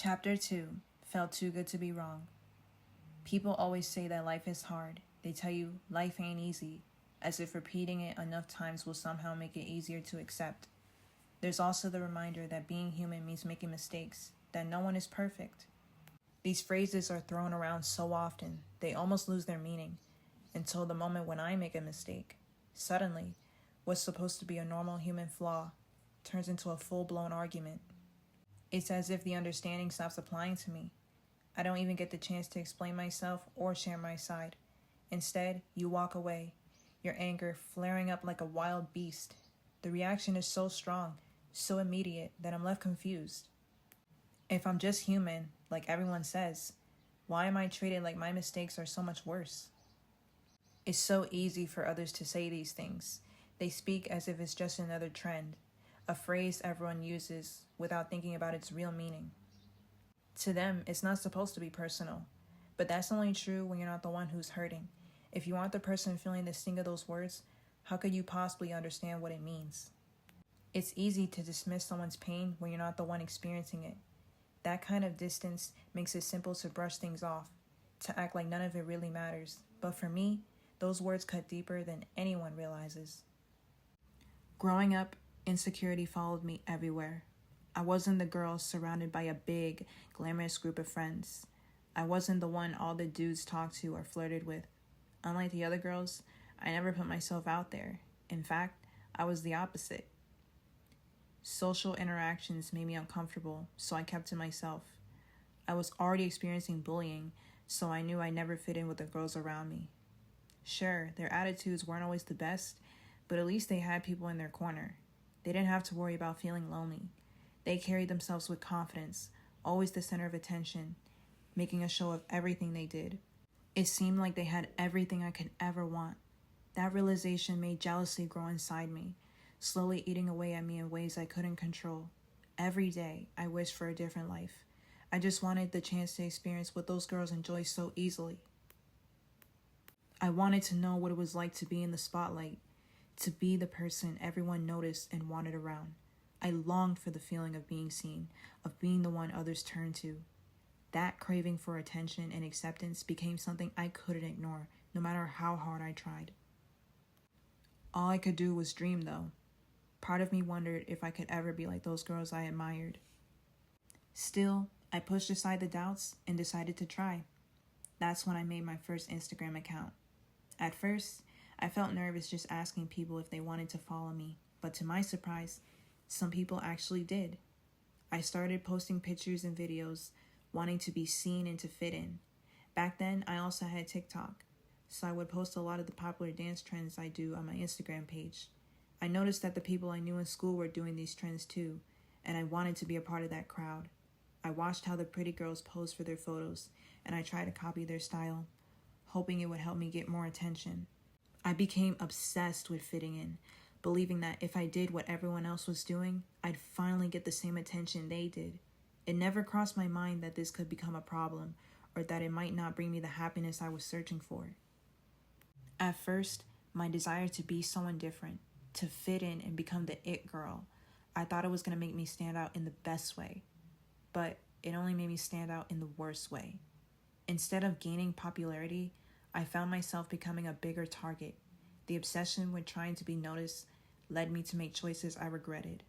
Chapter 2. Felt Too Good to Be Wrong. People always say that life is hard. They tell you life ain't easy, as if repeating it enough times will somehow make it easier to accept. There's also the reminder that being human means making mistakes, that no one is perfect. These phrases are thrown around so often, they almost lose their meaning, until the moment when I make a mistake. Suddenly, what's supposed to be a normal human flaw turns into a full-blown argument. It's as if the understanding stops applying to me. I don't even get the chance to explain myself or share my side. Instead, you walk away, your anger flaring up like a wild beast. The reaction is so strong, so immediate, that I'm left confused. If I'm just human, like everyone says, why am I treated like my mistakes are so much worse? It's so easy for others to say these things. They speak as if it's just another trend, a phrase everyone uses without thinking about its real meaning. To them, it's not supposed to be personal, but that's only true when you're not the one who's hurting. If you aren't the person feeling the sting of those words, how could you possibly understand what it means? It's easy to dismiss someone's pain when you're not the one experiencing it. That kind of distance makes it simple to brush things off, to act like none of it really matters. But for me, those words cut deeper than anyone realizes. Growing up, insecurity followed me everywhere. I wasn't the girl surrounded by a big, glamorous group of friends. I wasn't the one all the dudes talked to or flirted with. Unlike the other girls, I never put myself out there. In fact, I was the opposite. Social interactions made me uncomfortable, so I kept to myself. I was already experiencing bullying, so I knew I never fit in with the girls around me. Sure, their attitudes weren't always the best, but at least they had people in their corner. They didn't have to worry about feeling lonely. They carried themselves with confidence, always the center of attention, making a show of everything they did. It seemed like they had everything I could ever want. That realization made jealousy grow inside me, slowly eating away at me in ways I couldn't control. Every day, I wished for a different life. I just wanted the chance to experience what those girls enjoy so easily. I wanted to know what it was like to be in the spotlight, to be the person everyone noticed and wanted around. I longed for the feeling of being seen, of being the one others turned to. That craving for attention and acceptance became something I couldn't ignore, no matter how hard I tried. All I could do was dream, though. Part of me wondered if I could ever be like those girls I admired. Still, I pushed aside the doubts and decided to try. That's when I made my first Instagram account. At first, I felt nervous just asking people if they wanted to follow me, but to my surprise, some people actually did. I started posting pictures and videos, wanting to be seen and to fit in. Back then, I also had TikTok, so I would post a lot of the popular dance trends I do on my Instagram page. I noticed that the people I knew in school were doing these trends too, and I wanted to be a part of that crowd. I watched how the pretty girls posed for their photos, and I tried to copy their style, hoping it would help me get more attention. I became obsessed with fitting in, believing that if I did what everyone else was doing, I'd finally get the same attention they did. It never crossed my mind that this could become a problem, or that it might not bring me the happiness I was searching for. At first, my desire to be someone different, to fit in and become the it girl, I thought it was going to make me stand out in the best way. But it only made me stand out in the worst way. Instead of gaining popularity, I found myself becoming a bigger target. The obsession with trying to be noticed led me to make choices I regretted.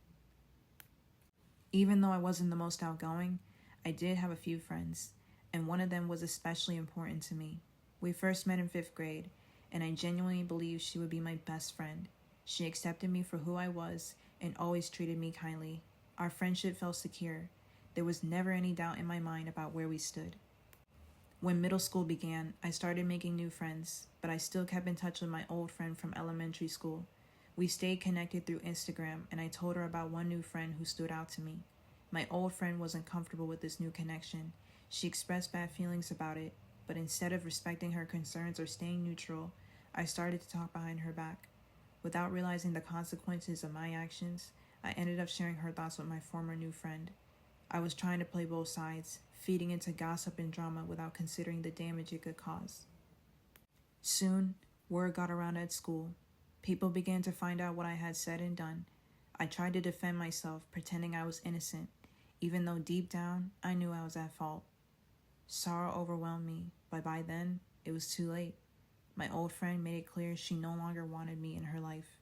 Even though I wasn't the most outgoing, I did have a few friends, and one of them was especially important to me. We first met in 5th grade, and I genuinely believed she would be my best friend. She accepted me for who I was and always treated me kindly. Our friendship felt secure. There was never any doubt in my mind about where we stood. When middle school began, I started making new friends, but I still kept in touch with my old friend from elementary school. We stayed connected through Instagram, and I told her about one new friend who stood out to me. My old friend wasn't comfortable with this new connection. She expressed bad feelings about it, but instead of respecting her concerns or staying neutral, I started to talk behind her back. Without realizing the consequences of my actions, I ended up sharing her thoughts with my former new friend. I was trying to play both sides, feeding into gossip and drama without considering the damage it could cause. Soon, word got around at school. People began to find out what I had said and done. I tried to defend myself, pretending I was innocent, even though deep down I knew I was at fault. Sorrow overwhelmed me, but by then it was too late. My old friend made it clear she no longer wanted me in her life.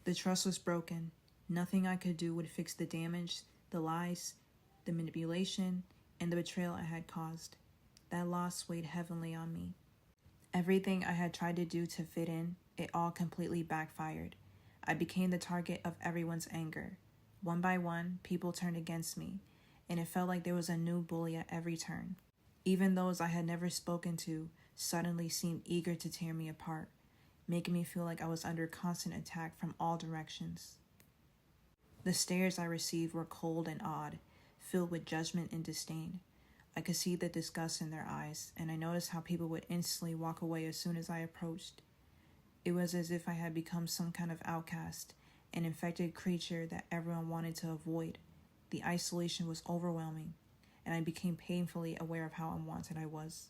The trust was broken. Nothing I could do would fix the damage, the lies, the manipulation, and the betrayal I had caused. That loss weighed heavily on me. Everything I had tried to do to fit in, it all completely backfired. I became the target of everyone's anger. One by one, people turned against me, and it felt like there was a new bully at every turn. Even those I had never spoken to suddenly seemed eager to tear me apart, making me feel like I was under constant attack from all directions. The stares I received were cold and odd, filled with judgment and disdain. I could see the disgust in their eyes, and I noticed how people would instantly walk away as soon as I approached. It was as if I had become some kind of outcast, an infected creature that everyone wanted to avoid. The isolation was overwhelming, and I became painfully aware of how unwanted I was.